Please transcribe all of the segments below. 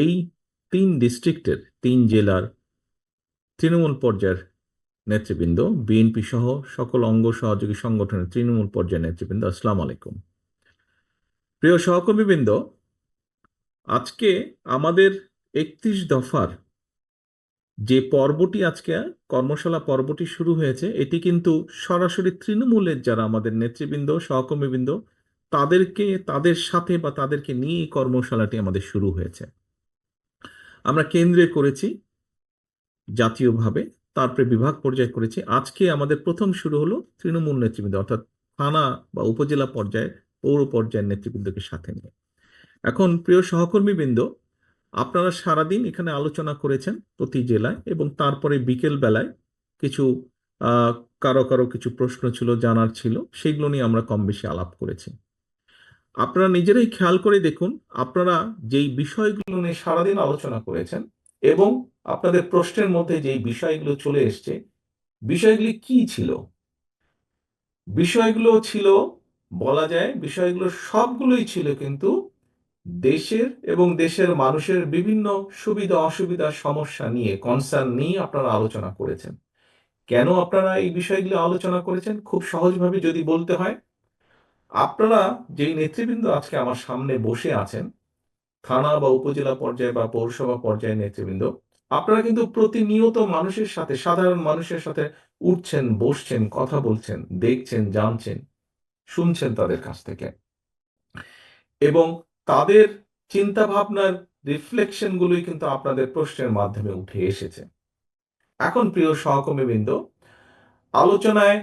এই 3 ডিস্ট্রিক্টের 3 জেলার তৃণমূল পর্যায়ের নেতৃবৃন্দ, বিএনপি সহ সকল অঙ্গ সহযোগী সংগঠনের তৃণমূল পর্যায়ের নেতৃবৃন্দ, আসসালামু আলাইকুম। প্রিয় সহকর্মীবৃন্দ, আজকে আমাদের 31 দফার যে পর্বটি, আজকে কর্মশালা পর্বটি শুরু হয়েছে, এটি কিন্তু সরাসরি তৃণমূলের যারা আমাদের নেতৃবৃন্দ, সহকর্মীবৃন্দ, তাদের সাথে বা তাদেরকে নিয়ে এই কর্মশালাটি আমাদের শুরু হয়েছে। আমরা কেন্দ্রে করেছি, জাতীয়ভাবে, তারপরে বিভাগ পর্যায়ে করেছি। আজকে আমাদের প্রথম শুরু হলো তৃণমূল নেতৃবৃন্দ, অর্থাৎ থানা বা উপজেলা পর্যায়ে, পৌর পর্যায়ের নেতৃবৃন্দকে সাথে নিয়ে। এখন প্রিয় সহকর্মীবৃন্দ, আপনারা সারাদিন এখানে আলোচনা করেছেন প্রতি জেলায়, এবং তারপরে বিকেল বেলায় কিছু আহ, কারো কারো কিছু প্রশ্ন ছিল, জানার ছিল, সেগুলো নিয়ে আমরা কম বেশি আলাপ করেছি। আপনারা নিজেরাই খেয়াল করে দেখুন, আপনারা যেই বিষয়গুলো নিয়ে সারাদিন আলোচনা করেছেন এবং আপনাদের প্রশ্নের মধ্যে যেই বিষয়গুলো চলে এসছে, বিষয়গুলি কি ছিল? বিষয়গুলো ছিল, বলা যায় বিষয়গুলো সবগুলোই ছিল কিন্তু দেশের এবং দেশের মানুষের বিভিন্ন সুবিধা অসুবিধা সমস্যা নিয়ে, কনসার্ন নিয়ে আপনারা আলোচনা করেছেন। কেন আপনারা এই বিষয়গুলো আলোচনা করেছেন? খুব সহজভাবে যদি বলতে হয়, আপনারা যেই নেতৃবৃন্দ আজকে আমার সামনে বসে আছেন, থানা বা উপজেলা পর্যায়ে বা পৌরসভা পর্যায়ের নেতৃবৃন্দ, আপনারা কিন্তু প্রতিনিয়ত মানুষের সাথে, সাধারণ মানুষের সাথে উঠছেন, বসছেন, কথা বলছেন, দেখছেন, জানছেন, শুনছেন তাদের কাছ থেকে, এবং তাদের চিন্তা ভাবনার রিফ্লেকশন গুলোই কিন্তু আপনাদের প্রশ্নের মাধ্যমে উঠে এসেছে। এখন প্রিয় সহকর্মীবৃন্দ, আলোচনায়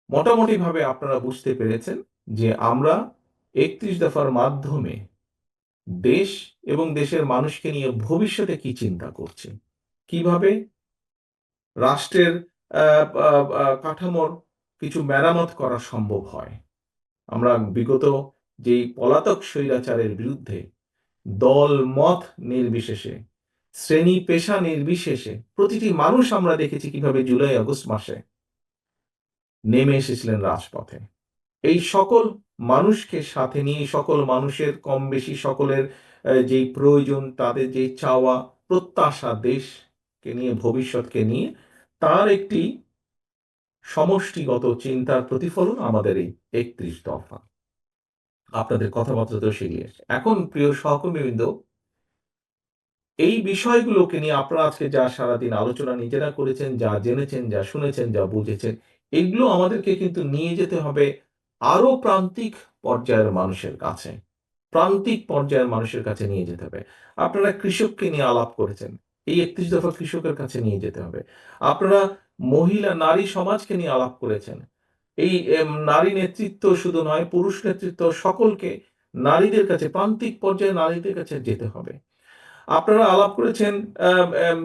মোটামুটি ভাবে আপনারা বুঝতে পেরেছেন যে আমরা 31 দফার মাধ্যমে দেশ এবং দেশের মানুষকে নিয়ে ভবিষ্যতে কি চিন্তা করছি, কিভাবে রাষ্ট্রের কাঠামোর কিছু মেরামত করা সম্ভব হয়। আমরা বিগত যেই পলাতক স্বৈরাচারের বিরুদ্ধে দল মত নির্বিশেষে, শ্রেণী পেশা নির্বিশেষে প্রতিটি মানুষ আমরা দেখেছি কিভাবে জুলাই আগস্ট মাসে নেমে এসেছিলেন রাজপথে। এই সকল মানুষকে সাথে নিয়ে, সকল মানুষের কম বেশি সকলের যেই প্রয়োজন, তাদের যেই চাওয়া প্রত্যাশা, দেশকে নিয়ে, ভবিষ্যৎকে নিয়ে, তার একটি সমষ্টিগত চিন্তার প্রতিফলন আমাদের এই 31 দফা। আপনাদের কথাবার্তা তো সেরিয়ে এখন প্রিয় সহকর্মীবৃন্দ, এই বিষয়গুলোকে নিয়ে আপনারা আজকে যা সারাদিন আলোচনা নিজেরা করেছেন, যা জেনেছেন, যা শুনেছেন, যা বুঝেছেন, এগুলো আমাদেরকে কিন্তু নিয়ে যেতে হবে আরো প্রান্তিক পর্যায়ের মানুষের কাছে। প্রান্তিক পর্যায়ের মানুষের কাছে নিয়ে যেতে হবে। আপনারা কৃষককে নিয়ে আলাপ করেছেন, এই 31 দফা কৃষকের কাছে নিয়ে যেতে হবে। আপনারা মহিলা নারী সমাজকে নিয়ে আলাপ করেছেন, এই নারী নেতৃত্ব শুধু নয়, পুরুষ নেতৃত্ব, সকলকে, নারীদের কাছে, প্রান্তিক পর্যায়ে নারীদের কাছে যেতে হবে। আপনারা আলাপ করেছেন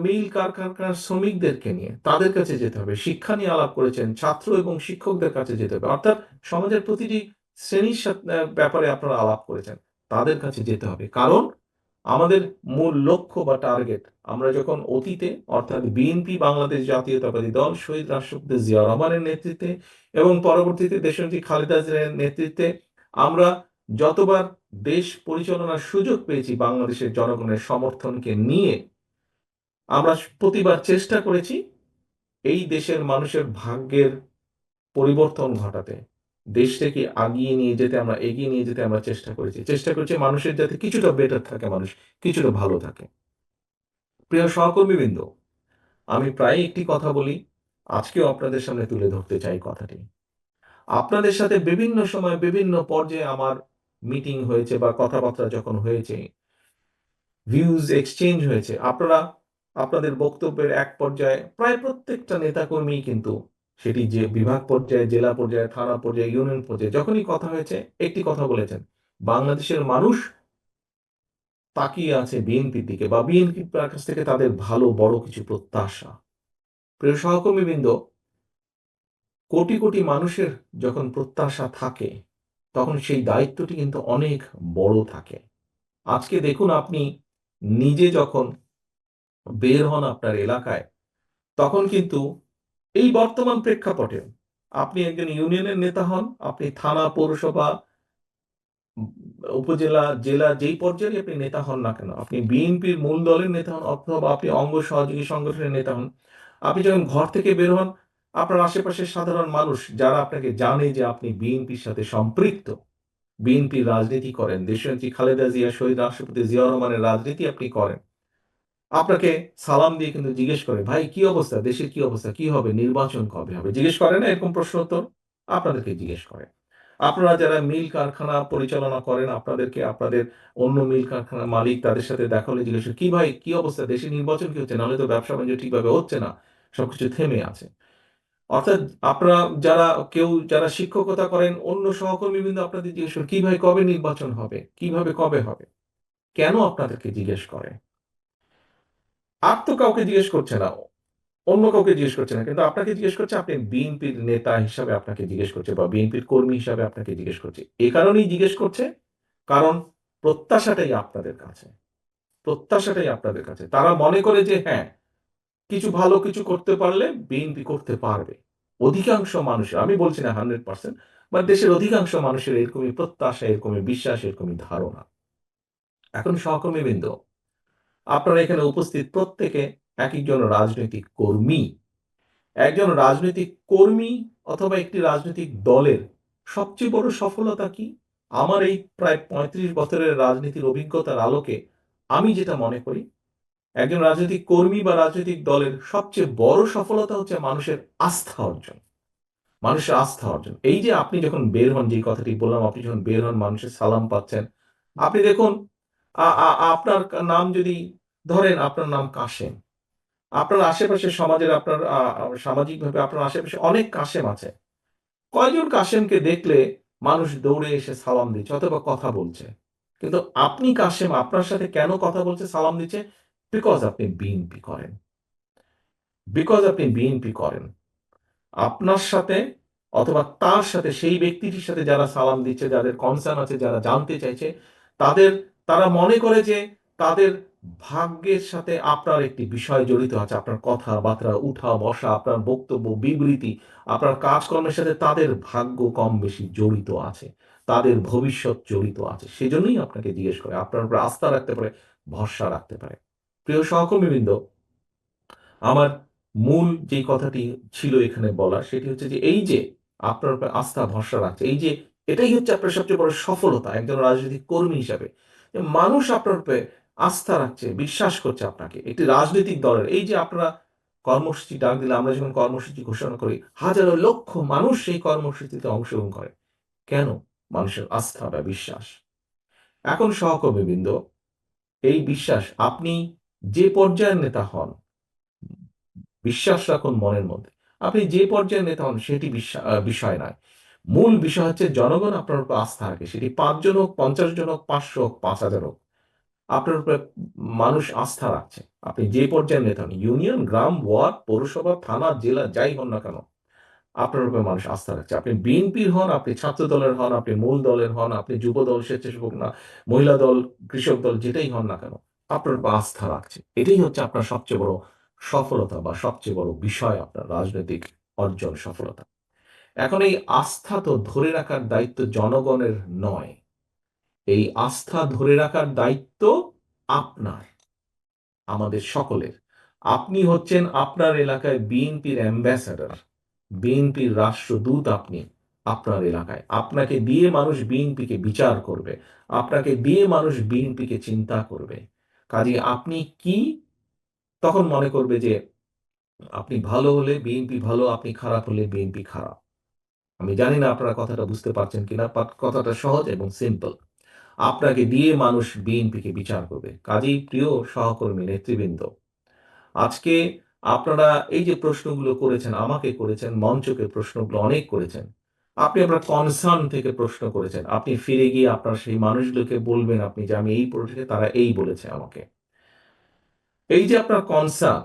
মিল কারখানার শ্রমিকদেরকে নিয়ে, তাদের কাছে যেতে হবে। শিক্ষা নিয়ে আলাপ করেছেন, ছাত্র এবং শিক্ষকদের কাছে যেতে হবে। অর্থাৎ সমাজের প্রতিটি শ্রেণীর ব্যাপারে আপনারা আলাপ করেছেন, তাদের কাছে যেতে হবে। কারণ আমাদের মূল লক্ষ্য বা টার্গেট, আমরা যখন অতীতে, অর্থাৎ বিএনপি বাংলাদেশ জাতীয়তাবাদী দল শহীদ রাষ্ট্রপতি জিয়া রহমানের নেতৃত্বে এবং পরবর্তীতে দেশনেত্রী খালেদা জিয়ার নেতৃত্বে আমরা যতবার দেশ পরিচালনার সুযোগ পেয়েছি বাংলাদেশের জনগণের সমর্থনকে নিয়ে, আমরা প্রতিবার চেষ্টা করেছি এই দেশের মানুষের ভাগ্যের পরিবর্তন ঘটাতে, দেশটাকে আগিয়ে নিয়ে যেতে, আমরা এগিয়ে নিয়ে যেতে আমরা চেষ্টা করেছি মানুষের যাতে কিছুটা বেটার থাকে, মানুষ কিছুটা ভালো থাকে। প্রিয় সহকর্মীবৃন্দ, আমি প্রায় একটি কথা বলি, আজকেও আপনাদের সামনে তুলে ধরতে চাই কথাটি। আপনাদের সাথে বিভিন্ন সময় বিভিন্ন পর্যায়ে আমার মিটিং হয়েছে বা কথাবার্তা যখন হয়েছে, ভিউজ এক্সচেঞ্জ হয়েছে, আপনারা আপনাদের বক্তব্যের এক পর্যায়ে প্রায় প্রত্যেকটা নেতাকর্মী কিন্তু, সেটি যে বিভাগ পর্যায়ে, জেলা পর্যায়ে, থানা পর্যায়ে, ইউনিয়ন পর্যায়ে, যখনই কথা হয়েছে একটি কথা বলেছেন, বাংলাদেশের মানুষ তাকিয়ে আছে বিএনপির দিকে, বা বিএনপির কাছ থেকে তাদের ভালো বড় কিছু প্রত্যাশা। প্রিয় সহকর্মীবৃন্দ, কোটি কোটি মানুষের যখন প্রত্যাশা থাকে, তখন সেই দায়িত্বটি কিন্তু অনেক বড় থাকে। আজকে দেখুন, আপনি নিজে যখন বের হন আপনার এলাকায়, তখন কিন্তু এই বর্তমান প্রেক্ষাপটে আপনি একজন ইউনিয়নের নেতা হন, আপনি থানা, পৌরসভা উপজেলা, জেলা, যেই পর্যায়ে আপনি নেতা হন না কেন, আপনি বিএনপির মূল দলের নেতা হন অথবা আপনি অঙ্গ সহযোগী সংগঠনের নেতা হন, আপনি যখন ঘর থেকে বের হন, আপনার আশেপাশের সাধারণ মানুষ যারা আপনাকে জানে যে আপনি বিএনপির সাথে সম্পৃক্ত, বিএনপির রাজনীতি করেন, দেশনেত্রী খালেদা জিয়া, শহীদ রাষ্ট্রপতি জিয়াউর রহমানের রাজনীতি আপনি করেন, আপনাকে সালাম দিয়ে কিন্তু জিজ্ঞেস করে, ভাই কি অবস্থা, দেশের কি অবস্থা, কি হবে, নির্বাচন কবে হবে, জিজ্ঞেস করে না এরকম প্রশ্ন উত্তর? আপনাদেরকে জিজ্ঞেস করে। আপনারা যারা মিল কারখানা পরিচালনা করেন, আপনাদেরকে আপনাদের অন্য মিল কারখানার মালিক তাদের সাথে দেখা হলে জিজ্ঞেস করে, কি ভাই কি অবস্থা, দেশে নির্বাচন কি হচ্ছে, নাহলে তো ব্যবসা বাণিজ্য ঠিকভাবে হচ্ছে না, সবকিছু থেমে আছে। অর্থাৎ আপনারা যারা, কেউ যারা শিক্ষকতা করেন, অন্য সহকর্মীবৃন্দ আপনাদের জিজ্ঞেস করে, কি ভাই কবে নির্বাচন হবে, কিভাবে কবে হবে। কেন আপনাদেরকে জিজ্ঞেস করে? আর তো কাউকে জিজ্ঞেস করছে না, অন্য কাউকে জিজ্ঞেস করছে না, কিন্তু আপনাকে জিজ্ঞেস করছে, আপনি বিএনপির নেতা হিসাবে আপনাকে জিজ্ঞেস করছে বা বিএনপির কর্মী হিসাবে আপনাকে জিজ্ঞেস করছে। এ কারণেই জিজ্ঞেস করছে, কারণ প্রত্যাশাটাই আপনাদের কাছে, প্রত্যাশাটাই আপনাদের কাছে। তারা মনে করে যে হ্যাঁ, কিছু ভালো কিছু করতে পারলে বিএনপি করতে পারবে। অধিকাংশ মানুষের, আমি বলছি না 100%, বাট দেশের অধিকাংশ মানুষের এরকমই প্রত্যাশা, এরকমই বিশ্বাস, এরকমই ধারণা। এখন সহকর্মীবৃন্দ, আপনারা এখানে উপস্থিত প্রত্যেকে এক একজন রাজনৈতিক কর্মী। একজন রাজনৈতিক কর্মী অথবা একটি রাজনৈতিক দলের সবচেয়ে বড় সফলতা কি? আমার এই প্রায় 35 বছরের রাজনীতির অভিজ্ঞতার আলোকে আমি যেটা মনে করি, একজন রাজনৈতিক কর্মী বা রাজনৈতিক দলের সবচেয়ে বড় সফলতা হচ্ছে মানুষের আস্থা অর্জন। মানুষের আস্থা অর্জন। এই যে আপনি যখন বের হন, যে কথাটি বললাম, আপনি যখন বের হন মানুষের সালাম পাচ্ছেন, আপনি দেখুন, আপনার নাম যদি ধরেন, আপনার নাম কাশেম, আপনার আশেপাশে সমাজের, আপনার সামাজিকভাবে আপনার আশেপাশে অনেক কাশেম আছে। কয়জন কাশেমকে দেখলে মানুষ দৌড়ে এসে সালাম দিচ্ছে অথবা কথা বলছে? কিন্তু আপনি কাশেম, আপনার সাথে কেন কথা বলছে, সালাম দিচ্ছে? বিকজ আপনি বিএনপি করেন, বিকজ আপনি বিএনপি করেন। আপনার সাথে অথবা তার সাথে, সেই ব্যক্তিটির সাথে যারা সালাম দিচ্ছে, যাদের কনসার্ন আছে, যারা জানতে চাইছে, তাদের, তারা মনে করে যে তাদের ভাগ্যের সাথে আপনার একটি বিষয় জড়িত আছে, আপনার কথাবার্তা, উঠা বসা, আপনার বক্তব্য, বিবৃতি, আপনার কাজকর্মের সাথে তাদের ভাগ্য কম বেশি জড়িত আছে, তাদের ভবিষ্যৎ জড়িত আছে। সেজন্যই আপনাকে জিজ্ঞেস করে, আপনার উপর আস্থা রাখতে পারে, ভরসা রাখতে পারে। প্রিয় সহকর্মীবৃন্দ, আমার মূল যে কথাটি ছিল এখানে বলা, সেটি হচ্ছে যে এই যে আপনার উপর আস্থা ভরসা রাখছে, এই যে এটাই হচ্ছে আপনার সবচেয়ে বড় সফলতা একজন রাজনৈতিক কর্মী হিসাবে, যে মানুষ আপনার উপরে আস্থা রাখছে, বিশ্বাস করছে আপনাকে, একটি রাজনৈতিক দলের। এই যে আপনারা কর্মসূচি ডাক দিলে, আমরা যখন কর্মসূচি ঘোষণা করি, হাজারো লক্ষ মানুষ সেই কর্মসূচিতে অংশগ্রহণ করে। কেন? মানুষের আস্থা বা বিশ্বাস। এখন সহকর্মীবৃন্দ, এই বিশ্বাস, আপনি যে পর্যায়ের নেতা হন, বিশ্বাস রাখুন মনের মধ্যে, আপনি যে পর্যায়ের নেতা হন সেটি বিষয় নয়। মূল বিষয় হচ্ছে জনগণ আপনার উপর আস্থা রাখে, সেটি 5 জন হোক, 50 জন হোক, 500 হোক, 5,000 হোক, আপনার উপরে মানুষ আস্থা রাখছে। আপনি যে পর্যায়ের নেতা হন, ইউনিয়ন, গ্রাম, ওয়ার্ড, পৌরসভা, থানা, জেলা, যাই হন না কেন, আপনার উপরে মানুষ আস্থা রাখছে। আপনি বিএনপির হন, আপনি ছাত্র দলের হন, আপনি মূল দলের হন, আপনি যুব দল, স্বেচ্ছাসেবক না, মহিলা দল, কৃষক দল, যেটাই হন না কেন, আপনার উপর আস্থা রাখছে। এটাই হচ্ছে আপনার সবচেয়ে বড় সফলতা বা সবচেয়ে বড় বিষয়, আপনার রাজনৈতিক অর্জন, সফলতা। এখন এই আস্থা তো ধরে রাখার দায়িত্ব জনগণের নয়, এই আস্থা ধরে রাখার দায়িত্ব আপনার, আমাদের সকলের। আপনি হচ্ছেন আপনার এলাকায় বিএনপির অ্যাম্বাসাডর, বিএনপির রাষ্ট্রদূত। আপনি আপনার এলাকায়, আপনাকে দিয়ে মানুষ বিএনপিকে বিচার করবে, আপনাকে দিয়ে মানুষ বিএনপিকে চিন্তা করবে। কাজে আপনি কি, তখন মনে করবে যে আপনি ভালো হলে বিএনপি ভালো, আপনি খারাপ হলে বিএনপি খারাপ। আমি জানি না আপনারা কথাটা বুঝতে পারছেন কিনা, বাট কথাটা সহজ এবং সিম্পল। আপনাকে দিয়ে মানুষ বিএনপিকে বিচার করবে। কাজেই প্রিয় সহকর্মী নেতৃবৃন্দ, আজকে আপনারা এই যে প্রশ্নগুলো করেছেন, আমাকে করেছেন, মঞ্চকে প্রশ্নগুলো অনেক করেছেন, আপনি আপনার কনসার্ন থেকে প্রশ্ন করেছেন, আপনি ফিরে গিয়ে আপনার সেই মানুষগুলোকে বলবেন আপনি যে আমি এই পড়েছি, তারা এই বলেছে আমাকে। এই যে আপনার কনসার্ন,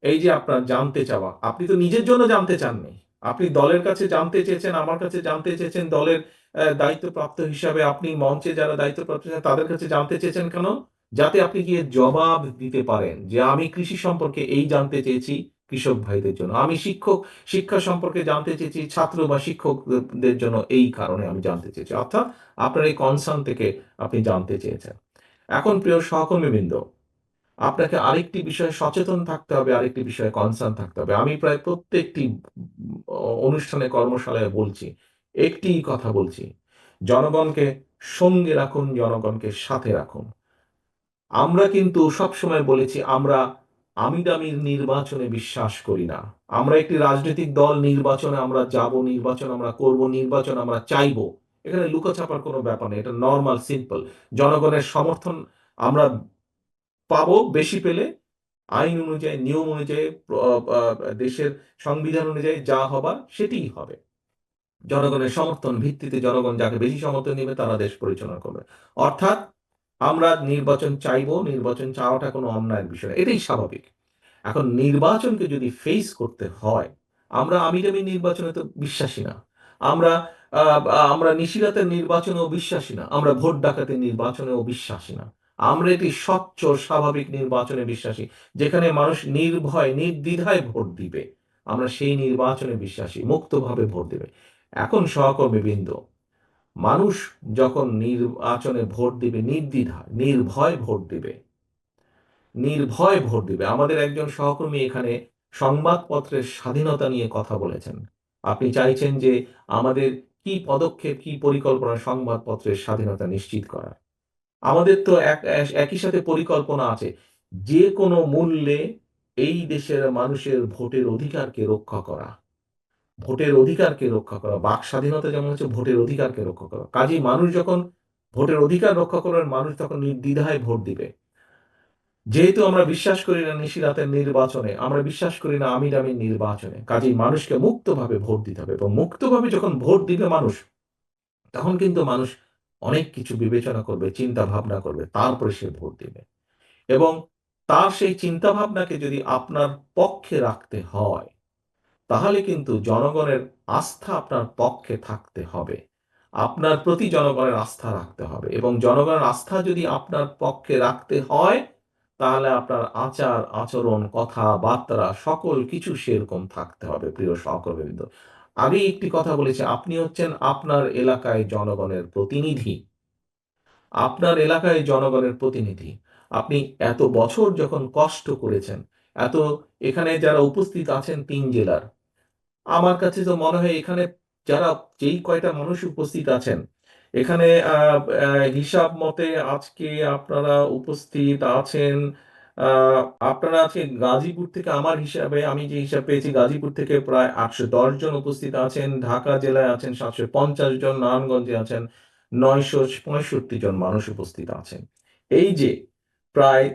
এই যে আপনার জানতে চাওয়া, আপনি তো নিজের জন্য জানতে চাননি, আপনি দলের কাছে জানতে চেয়েছেন, আমার কাছে জানতে চেয়েছেন, দলের দায়িত্বপ্রাপ্ত হিসাবে আপনি মঞ্চে যারা দায়িত্বপ্রাপ্ত আছেন তাদের কাছে জানতে চেয়েছেন। কেন? যাতে আপনি গিয়ে জবাব দিতে পারেন যে আমি কৃষি সম্পর্কে এই জানতে চেয়েছি, কৃষক ভাইদের জন্য। আমি শিক্ষা সম্পর্কে জানতে চেয়েছি ছাত্র বা শিক্ষকদের জন্য, এই কারণে আমি জানতে চেয়েছি। অর্থাৎ আপনার এই কনসার্ন থেকে আপনি জানতে চেয়েছেন। এখন প্রিয় সহকর্মীবৃন্দ, আপনাকে আরেকটি বিষয়ে সচেতন থাকতে হবে, আরেকটি বিষয়ে কনসার্ন থাকতে হবে। আমি প্রায় প্রত্যেকটি অনুষ্ঠানে, কর্মশালায় বলছি, একটি কথা বলছি: জনগণকে সঙ্গে রাখুন, জনগণকে সাথে রাখুন। আমরা কিন্তু সবসময় বলেছি আমরা আমিরামির নির্বাচনে বিশ্বাস করি না। আমরা একটি রাজনৈতিক দল, নির্বাচনে আমরা যাব, নির্বাচন আমরা করব, নির্বাচন আমরা চাইব। এখানে লুকোছাপার কোনো ব্যাপার নেই। এটা নরমাল, সিম্পল। জনগণের সমর্থন আমরা পাবো, বেশি পেলে আইন অনুযায়ী, নিয়ম অনুযায়ী, দেশের সংবিধান অনুযায়ী যা হবার সেটিই হবে। জনগণের সমর্থন ভিত্তিতে জনগণ যাকে বেশি সমর্থন দিবে তারা দেশ পরিচালনা করবে। অর্থাৎ আমরা নির্বাচন চাইবো, নির্বাচন চাওয়াটা কোনো অন্যায়ের বিষয় না, এটাই স্বাভাবিক। এখন নির্বাচনকে যদি ফেস করতে হয়, আমরা আমিরামি নির্বাচনে তো বিশ্বাসী না। আমরা আমরা নিশিরাতের নির্বাচনেও বিশ্বাসী না। আমরা ভোট ডাকাতের নির্বাচনেও বিশ্বাসী না। আমরা একটি স্বচ্ছ স্বাভাবিক নির্বাচনে বিশ্বাসী, যেখানে মানুষ নির্ভয় নির্দ্বিধায় ভোট দিবে। আমরা সেই নির্বাচনে বিশ্বাসী, মুক্তভাবে ভোট দিবে। এখন সহকর্মীবৃন্দ, মানুষ যখন নির্বাচনে ভোট দিবে নির্দ্বিধায়, নির্ভয় ভোট দিবে, নির্ভয় ভোট দিবে। আমাদের একজন সহকর্মী এখানে সংবাদপত্রের স্বাধীনতা নিয়ে কথা বলেছেন। আপনি চাইছেন যে আমাদের কি পদক্ষেপ, কি পরিকল্পনা সংবাদপত্রের স্বাধীনতা নিশ্চিত করার। আমাদের তো একই সাথে পরিকল্পনা আছে যে কোনো মূল্যে এই দেশের মানুষের ভোটের অধিকারকে রক্ষা করা। ভোটের অধিকারকে রক্ষা করা, বাক স্বাধীনতা যেমন হচ্ছে ভোটের অধিকারকে রক্ষা করা। কাজেই মানুষ যখন ভোটের অধিকার রক্ষা করবেন, মানুষ তখন নির্দ্বিধায় ভোট দিবে। যেহেতু আমরা বিশ্বাস করি না নিশিরাতের নির্বাচনে, আমরা বিশ্বাস করি না আমিরামির নির্বাচনে, কাজেই মানুষকে মুক্তভাবে ভোট দিতে হবে। এবং মুক্তভাবে যখন ভোট দিবে মানুষ, তখন কিন্তু মানুষ অনেক কিছু বিবেচনা করবে, চিন্তা ভাবনা করবে, তারপরে সে ভোট দিবে। এবং তার সেই চিন্তা ভাবনাকে যদি আপনার পক্ষে রাখতে হয়, তাহলে কিন্তু জনগণের আস্থা আপনার পক্ষে থাকতে হবে। আপনার প্রতি জনগণের আস্থা রাখতে হবে, এবং জনগণের আস্থা যদি আপনার পক্ষে রাখতে হয়, তাহলে আপনার আচার আচরণ, কথাবার্তা সকল কিছু সেরকম থাকতে হবে। প্রিয় সহকর্মীবৃন্দ, আমি একটি কথা বলেছি, আপনি হচ্ছেন আপনার এলাকায় জনগণের প্রতিনিধি। আপনার এলাকায় জনগণের প্রতিনিধি। আপনি এত বছর যখন কষ্ট করেছেন, এত, এখানে যারা উপস্থিত আছেন ৩ জেলার, আমার কাছে তো মনে হয় এখানে যারা, যেই কয়টা মানুষ উপস্থিত আছেন এখানে, হিসাব মতে আজকে আপনারা উপস্থিত আছেন, আহ, আপনারা আজকে গাজীপুর থেকে, আমার হিসাবে, আমি যে হিসাব পেয়েছি, গাজীপুর থেকে প্রায় ৮১০ জন উপস্থিত আছেন, ঢাকা জেলায় আছেন ৭৫০ জন, নারায়ণগঞ্জে আছেন ৯৬৫ জন মানুষ উপস্থিত আছেন। এই যে প্রায়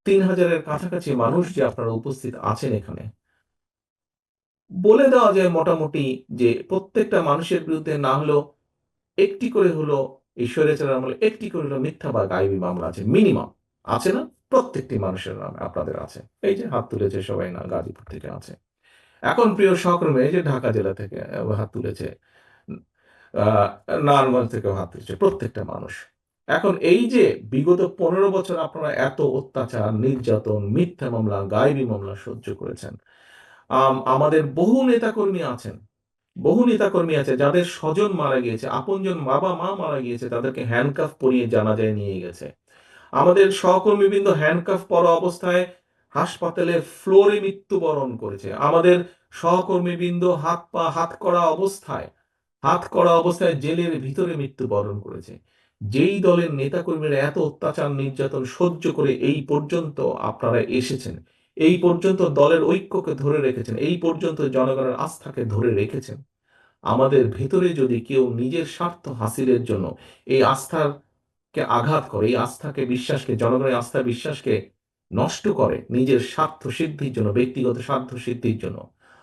৩,০০০-এর কাছাকাছি মানুষ যে আপনারা উপস্থিত আছেন এখানে, বলে দেওয়া যায় মোটামুটি যে প্রত্যেকটা মানুষের বিরুদ্ধে না হলেও একটি করে হলো, এই স্বৈরাচারের আমলে একটি করে হলো মিথ্যা বা গায়েবী মামলা আছে, মিনিমাম। আছে না? প্রত্যেকটি মানুষের নামে আপনাদের আছে। এই যে হাত তুলেছে সবাই, না গাজীপুর থেকে আছে। এখন প্রিয় সহকর্মী, এই যে ঢাকা জেলা থেকে হাত তুলেছে, আহ, নারায়ণগঞ্জ থেকেও হাত তুলেছে, প্রত্যেকটা মানুষ। এখন এই যে বিগত ১৫ বছর আপনারা এত অত্যাচার, নির্যাতন, মিথ্যা মামলা, গায়েবী মামলা সহ্য করেছেন, আমাদের বহু নেতাকর্মী আছেন, বহু নেতাকর্মী আছে যাদের স্বজন মারা গিয়েছে, আপনজন বাবা মা মারা গিয়েছে, তাদেরকে হ্যান্ডকাফ পরিয়ে জানাজায় নিয়ে গেছে। আমাদের সহকর্মীবৃন্দ হ্যান্ডকাফ পরা অবস্থায় হাসপাতালের ফ্লোরে মৃত্যুবরণ করেছে। আমাদের সহকর্মীবৃন্দ হাত করা অবস্থায় জেলের ভিতরে মৃত্যুবরণ করেছে। যেই দলের নেতাকর্মীরা এত অত্যাচার নির্যাতন সহ্য করে এই পর্যন্ত আপনারা এসেছেন, এই পর্যন্ত দলের ঐক্যকে ধরে রেখেছেন, এই পর্যন্ত জনগণের আস্থাকে ধরে রেখেছেন, আমাদের ভেতরে যদি কেউ নিজের স্বার্থ হাসিলের জন্য এই আস্থাকে আঘাত করে, এই আস্থাকে, বিশ্বাসকে, জনগণের আস্থা বিশ্বাসকে নষ্ট করে নিজের স্বার্থ সিদ্ধির জন্য, ব্যক্তিগত স্বার্থ সিদ্ধির জন্য,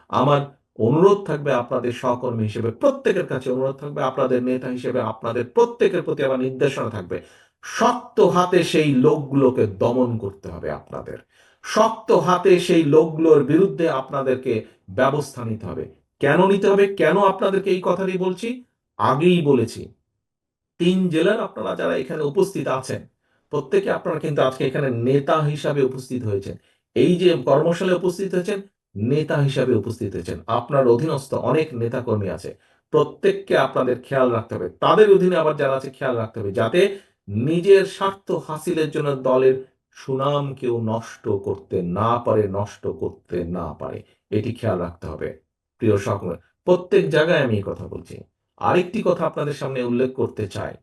আমার অনুরোধ থাকবে আপনাদের সহকর্মী হিসেবে, প্রত্যেকের কাছে অনুরোধ থাকবে, আপনাদের নেতা হিসেবে আপনাদের প্রত্যেকের প্রতি আমার নির্দেশনা থাকবে, শক্ত হাতে সেই লোকগুলোকে দমন করতে হবে। আপনাদের শক্ত হাতে সেই লোকগুলোর বিরুদ্ধে আপনাদেরকে ব্যবস্থা নিতে হবে। কেন নিতে হবে, কেন আপনাদেরকে এই কথাটি বলছি? আগেই বলেছি, ৩ জেলার আপনারা যারা এখানে উপস্থিত আছেন, প্রত্যেকে আপনারা কিন্তু আজকে এখানে নেতা হিসাবে উপস্থিত হয়েছেন। এই যে কর্মশালায় উপস্থিত হয়েছেন, নেতা হিসাবে উপস্থিত হয়েছেন, আপনার অধীনস্থ অনেক নেতাকর্মী আছে, প্রত্যেককে আপনাদের খেয়াল রাখতে হবে, তাদের অধীনে আবার যারা আছে খেয়াল রাখতে হবে, যাতে নিজের স্বার্থ হাসিলের জন্য দলের সুনাম কেউ নষ্ট করতে না পারে, নষ্ট করতে না পারে, এটি খেয়াল রাখতে হবে। প্রিয় সকল, প্রত্যেক জায়গায় আমি এই কথা বলছি। আরেকটি কথা আপনাদের সামনে উল্লেখ করতে চাই।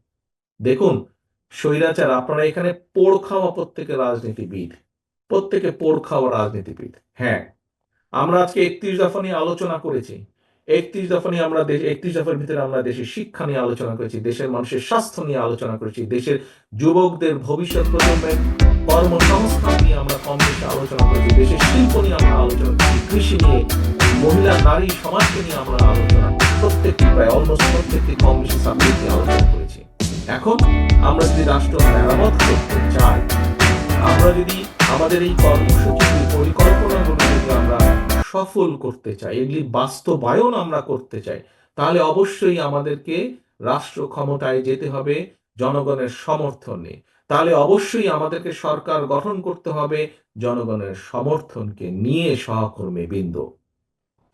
দেখুন, স্বৈরাচার, আপনারা এখানে পোড় খাওয়া প্রত্যেকে রাজনীতিবিদ, প্রত্যেকে পোড় খাওয়া রাজনীতিবিদ। হ্যাঁ, আমরা আজকে 31 দফা নিয়ে আলোচনা করেছি। 31 দফা নিয়ে আমরা 31 দফার ভিতরে আমরা দেশের শিক্ষা নিয়ে আলোচনা করেছি, দেশের মানুষের স্বাস্থ্য নিয়ে আলোচনা করেছি, দেশের যুবকদের ভবিষ্যৎ প্রজন্মের কর্মসংস্থান নিয়ে আমরা কম বেশি আলোচনা করেছি, দেশের শিল্প নিয়ে আমরা আলোচনা করেছি, কৃষি নিয়ে, মহিলা নারী সমাজকে নিয়ে আমরা আলোচনা করেছি, প্রত্যেকটি প্রায় অলমোস্ট প্রত্যেকটি কম বেশি সাবজেক্ট নিয়ে আলোচনা করেছি। এখন আমরা যদি রাষ্ট্র মেরামত করতে চাই, আমরা যদি আমাদের এই কর্মসূচি পরিকল্পনাগুলো যদি আমরা সফল করতে চাই, এগুলি বাস্তবায়ন আমরা করতে চাই, তাহলে অবশ্যই আমাদেরকে রাষ্ট্র ক্ষমতায় যেতে হবে জনগণের সমর্থন নিয়ে। তাহলে অবশ্যই আমাদেরকে সরকার গঠন করতে হবে জনগণের সমর্থনকে নিয়ে, সহকর্মী বৃন্দ।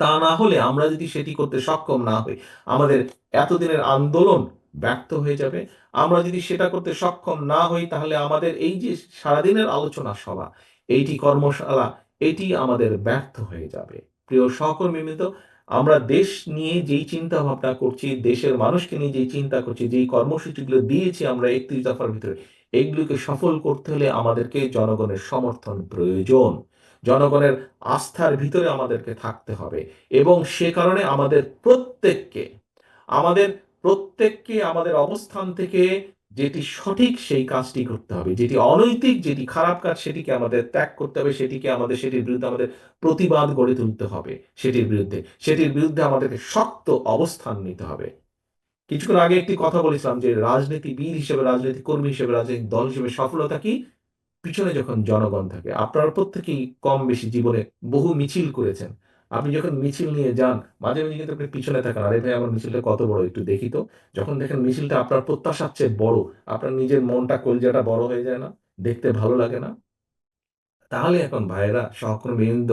তা না হলে, আমরা যদি সেটি করতে সক্ষম না হই, আমাদের এতদিনের আন্দোলন ব্যর্থ হয়ে যাবে। আমরা যদি সেটা করতে সক্ষম না হই, তাহলে আমাদের এই যে সারাদিনের আলোচনা সভা, এইটি কর্মশালা, এটি আমাদের ব্যর্থ হয়ে যাবে। প্রিয় সহকর্মীবৃন্দ, আমরা দেশ নিয়ে যেই চিন্তা ভাবনা করছি, দেশের মানুষকে নিয়ে যেই চিন্তা করছি, যেই কর্মসূচিগুলো দিয়েছি আমরা 31 দফার ভিতরে, এগুলোকে সফল করতে হলে আমাদেরকে জনগণের সমর্থন প্রয়োজন, জনগণের আস্থার ভিতরে আমাদেরকে থাকতে হবে। এবং সে কারণে আমাদের প্রত্যেককে আমাদের অবস্থান থেকে যেটি সঠিক সেই কাজটি করতে হবে, যেটি অনৈতিক, যেটি খারাপ কাজ, সেটিকে আমাদের ত্যাগ করতে হবে, সেটির বিরুদ্ধে আমাদের প্রতিবাদ গড়ে তুলতে হবে, সেটির বিরুদ্ধে আমাদেরকে শক্ত অবস্থান নিতে হবে। কিছুক্ষণ আগে একটি কথা বলেছিলাম যে রাজনীতিবিদ হিসেবে, রাজনৈতিক কর্মী হিসেবে, রাজনৈতিক দল হিসেবে সফলতা কি? পিছনে যখন জনগণ থাকে। আপনারা প্রত্যেকেই কম বেশি জীবনে বহু মিছিল করেছেন। আপনি যখন মিছিল নিয়ে যান, মাঝে মাঝে কিন্তু আপনি পিছনে থাকেন, আরে ভাই আমার মিছিলটা কত বড় একটু দেখি তো। যখন দেখেন মিছিলটা আপনার প্রত্যাশার চেয়ে বড়, আপনার নিজের মনটা, কলিজাটা বড় হয়ে যায় না? দেখতে ভালো লাগে না? তাহলে এখন ভাইয়েরা, সহকর্মীবৃন্দ,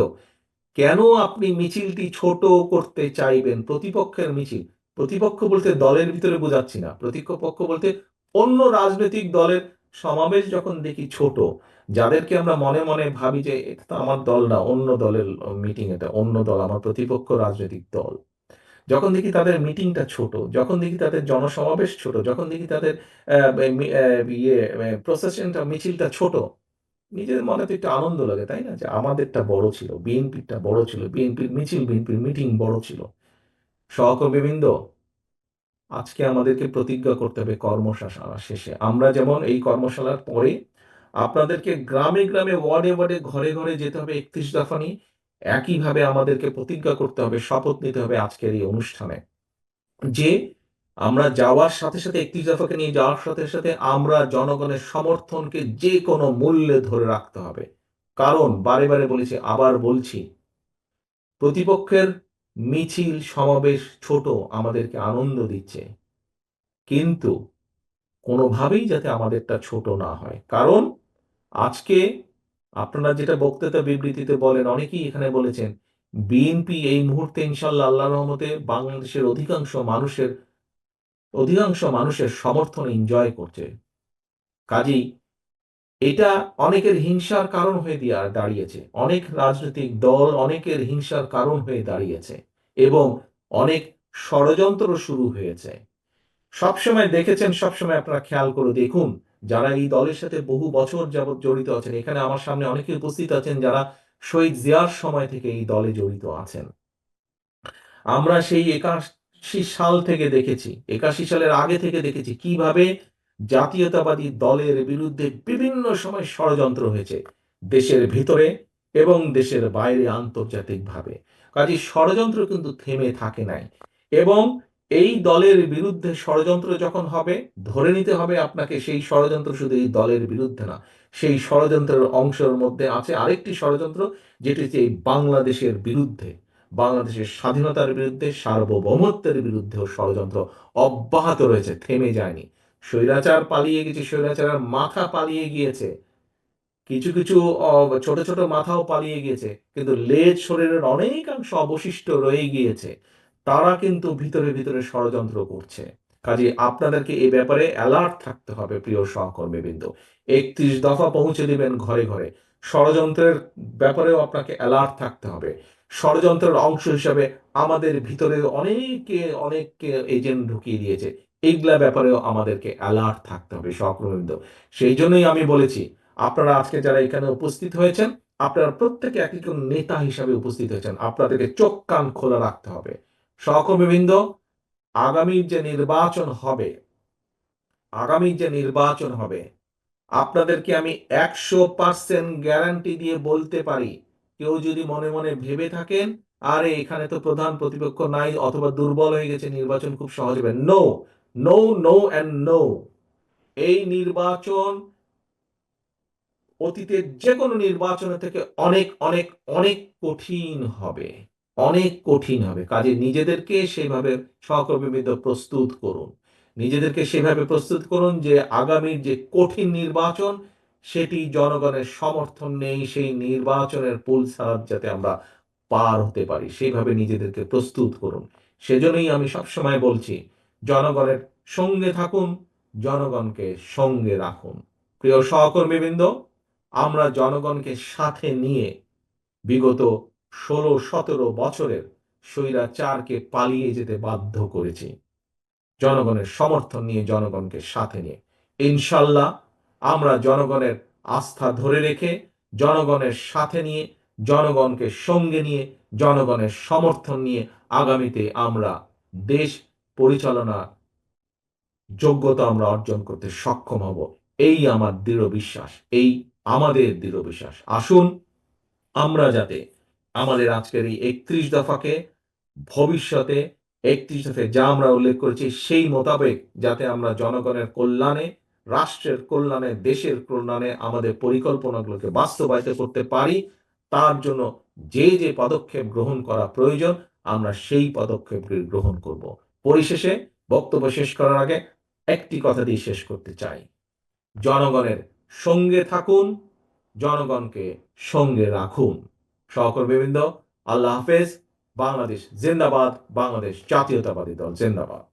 কেন আপনি মিছিলটি ছোট করতে চাইবেন? প্রতিপক্ষের মিছিল, প্রতিপক্ষ বলতে দলের ভিতরে বোঝাচ্ছি না, প্রতিপক্ষ বলতে অন্য রাজনৈতিক দলের সমাবেশ যখন দেখি ছোট, যাদেরকে আমরা মনে মনে ভাবি যে এটা তো আমার দল না, অন্য দলের মিটিং, এটা অন্য দল, আমার প্রতিপক্ষ রাজনৈতিক দল, যখন দেখি তাদের মিটিংটা ছোট, যখন দেখি তাদের জনসমাবেশ ছোট, যখন দেখি তাদের প্রসেশনটা, মিছিলটা ছোট, নিজের মনে তো একটু আনন্দ লাগে, তাই না? যে আমাদেরটা বড় ছিল, বিএনপিরটা বড় ছিল, বিএনপির মিছিল, বিএনপির মিটিং বড় ছিল। সহকর্মীবৃন্দ, আজকে আমাদেরকে প্রতিজ্ঞা করতে হবে কর্মশালা শেষে, আমরা যেমন এই কর্মশালার পরে আপনাদেরকে গ্রামে গ্রামে, ওয়ার্ডে ওয়ার্ডে, ঘরে ঘরে যেতে হবে 31 দফা নিয়ে, একইভাবে আমাদেরকে প্রতিজ্ঞা করতে হবে, শপথ নিতে হবে আজকের এই অনুষ্ঠানে, যে আমরা যাওয়ার সাথে সাথে, 31 দফাকে নিয়ে যাওয়ার সাথে সাথে আমরা জনগণের সমর্থনকে যে কোনো মূল্যে ধরে রাখতে হবে। কারণ বারে বারে বলেছি, আবার বলছি, প্রতিপক্ষের মিছিল সমাবেশ ছোট, আমাদেরকে আনন্দ দিচ্ছে, কিন্তু কোনোভাবেই যাতে আমাদেরটা ছোট না হয়। কারণ আজকে আপনারা যেটা বক্তৃতা বিবৃতিতে বলেন, অনেকেই এখানে বলেছেন, বিএনপি এই মুহূর্তে ইনশাল্লাহ আল্লাহর রহমতে বাংলাদেশের অধিকাংশ মানুষের সমর্থন এনজয় করছে। কাজেই এটা অনেকের হিংসার কারণ হয়ে দাঁড়িয়েছে, অনেক রাজনৈতিক দল অনেকের হিংসার কারণ হয়ে দাঁড়িয়েছে, এবং অনেক ষড়যন্ত্র শুরু হয়েছে। সবসময় দেখেছেন, সবসময় আপনারা খেয়াল করে দেখুন, যারা এই দলের সাথে বহু বছর যাবৎ জড়িত আছেন, এখানে আমার সামনে অনেকে উপস্থিত আছেন যারা শহীদ জিয়ার সময় থেকে এই দলে জড়িত আছেন। আমরা সেই 81 সাল থেকে দেখেছি, 81 সালের আগে থেকে দেখেছি কিভাবে জাতীয়তাবাদী দলের বিরুদ্ধে বিভিন্ন সময় ষড়যন্ত্র হয়েছে, দেশের ভিতরে এবং দেশের বাইরে, আন্তর্জাতিকভাবে। কাজেই ষড়যন্ত্র কিন্তু থেমে থাকে নাই। এবং এই দলের বিরুদ্ধে ষড়যন্ত্র যখন হবে, ধরে নিতে হবে আপনাকে সেই ষড়যন্ত্র শুধু এই দলের বিরুদ্ধে না, সেই ষড়যন্ত্রের অংশের মধ্যে আছে আরেকটি ষড়যন্ত্র, যেটি হচ্ছে এই বাংলাদেশের বিরুদ্ধে, বাংলাদেশের স্বাধীনতার বিরুদ্ধে, সার্বভৌমত্বের বিরুদ্ধেও ষড়যন্ত্র অব্যাহত রয়েছে, থেমে যায়নি। স্বৈরাচার পালিয়ে গেছে, স্বৈরাচারের মাথা পালিয়ে গিয়েছে, কিছু কিছু ছোট ছোট মাথাও পালিয়ে গিয়েছে, কিন্তু লেজ শরীরের অনেকাংশ অবশিষ্ট রয়ে গিয়েছে। তারা কিন্তু ভিতরে ভিতরে ষড়যন্ত্র করছে। কাজে আপনাদেরকে এই ব্যাপারে অ্যালার্ট থাকতে হবে প্রিয় সহকর্মীবৃন্দ। ৩১ দফা পৌঁছে দিবেন ঘরে ঘরে। ষড়যন্ত্রের ব্যাপারেও আপনাকে অ্যালার্ট থাকতে হবে। ষড়যন্ত্রের অংশ হিসাবে আমাদের ভিতরে অনেক এজেন্ট ঢুকিয়ে দিয়েছে। এইগুলা ব্যাপারেও আমাদেরকে অ্যালার্ট থাকতে হবে সহকর্মীবৃন্দ। সেই জন্যই আমি বলেছি, আপনারা আজকে যারা এখানে উপস্থিত হয়েছেন, আপনারা প্রত্যেকে এক একজন নেতা হিসাবে উপস্থিত হয়েছেন। আপনাদেরকে চোখ কান খোলা রাখতে হবে। সহকর্মীবৃন্দ, আগামীর যে নির্বাচন হবে, আগামী যে নির্বাচন হবে, আপনাদেরকে আমি ১০০% গ্যারান্টি দিয়ে বলতে পারি, কেউ যদি মনে মনে ভেবে থাকেন আরে এখানে তো প্রধান প্রতিপক্ষ নাই অথবা দুর্বল হয়ে গেছে, নির্বাচন খুব সহজ হবে, no, no, no and no. এই নির্বাচন অতীতের যে কোনো নির্বাচনের থেকে অনেক অনেক অনেক কঠিন হবে, অনেক কঠিন হবে। কাজে নিজেদেরকে সেভাবে সহকর্মীবৃন্দ প্রস্তুত করুন। নিজেদেরকে সেভাবে প্রস্তুত করুন যে আগামীর যে কঠিন নির্বাচন, সেটি জনগণের সমর্থন নেই, সেই নির্বাচনের পুলসারাত যাতে আমরা পার হতে পারি, সেইভাবে নিজেদেরকে প্রস্তুত করুন। সেজন্যই আমি সবসময় বলছি, জনগণের সঙ্গে থাকুন, জনগণকে সঙ্গে রাখুন। প্রিয় সহকর্মীবৃন্দ, আমরা জনগণকে সাথে নিয়ে বিগত ১৬-১৭ বছরের স্বৈরাচারকে পালিয়ে যেতে বাধ্য করেছি। জনগণের সমর্থন নিয়ে, জনগণকে সাথে নিয়ে। ইনশাল্লাহ আমরা জনগণের আস্থা ধরে রেখে, জনগণের সাথে নিয়ে, জনগণকে সঙ্গে নিয়ে, জনগণের সমর্থন নিয়ে আগামীতে আমরা দেশ পরিচালনার যোগ্যতা আমরা অর্জন করতে সক্ষম হব। এই আমার দৃঢ় বিশ্বাস, এই আমাদের দৃঢ় বিশ্বাস। আসুন আমরা যাতে আমাদের আজকের এই ৩১ দফাকে ভবিষ্যতে ৩১ দফায় যা আমরা উল্লেখ করেছি সেই মোতাবেক যাতে আমরা জনগণের কল্যাণে, রাষ্ট্রের কল্যাণে, দেশের কল্যাণে আমাদের পরিকল্পনাগুলোকে বাস্তবায়িত করতে পারি, তার জন্য যে যে পদক্ষেপ গ্রহণ করা প্রয়োজন আমরা সেই পদক্ষেপগুলি গ্রহণ করব। পরিশেষে বক্তব্য শেষ করার আগে একটি কথা দিয়ে শেষ করতে চাই, জনগণের সঙ্গে থাকুন, জনগণকে সঙ্গে রাখুন। সহকর্মীবৃন্দ, আল্লাহ হাফেজ। বাংলাদেশ জিন্দাবাদ, বাংলাদেশ জাতীয়তাবাদী দল জিন্দাবাদ।